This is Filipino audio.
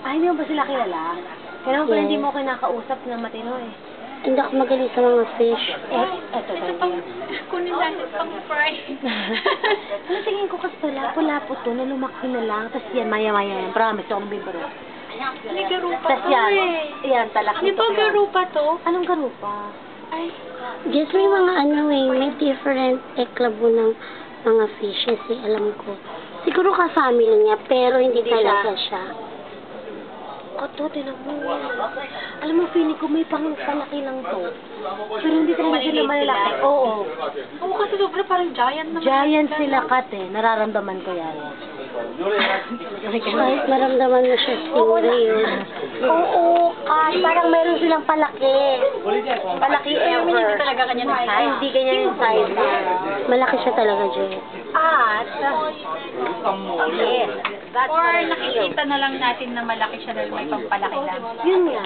Ay, hindi mo ba sila kilala? Kaya naman pala Yes. hindi mo kinakausap ng matino eh. Hindi ako magaling sa mga fish. Eto tayo. Kunin natin pang fry. Ano tingin ko kasi lapo-lapo to na lumaki na lang. Tapos yan, maya-maya yan. Promise, ako bibiro. May garupa Tapos to yan, eh. yan, talak. Di ba garupa to? Anong garupa? Ay, Just may mga may different eklabo ng mga fishes eh, alam ko. Siguro ka-family niya, pero hindi talaga siya. Ito, tinan mo. Alam mo, feeling ko may palaki lang to. Pero hindi talaga sila malalaki. Oo. oo kasi sobra parang giant naman. Giant sila kat eh. Nararamdaman ko yan. Kahit maramdaman mo siya stingray yun. Oo, parang meron silang palaki. Palaki ever. Hindi talaga kanya ng size. Hindi ganyan yung size niya. Malaki siya talaga, Joy. At, yes, that's Or what I feel. nakikita na lang natin na malaki siya dahil may pampalaki lang. Yun nga.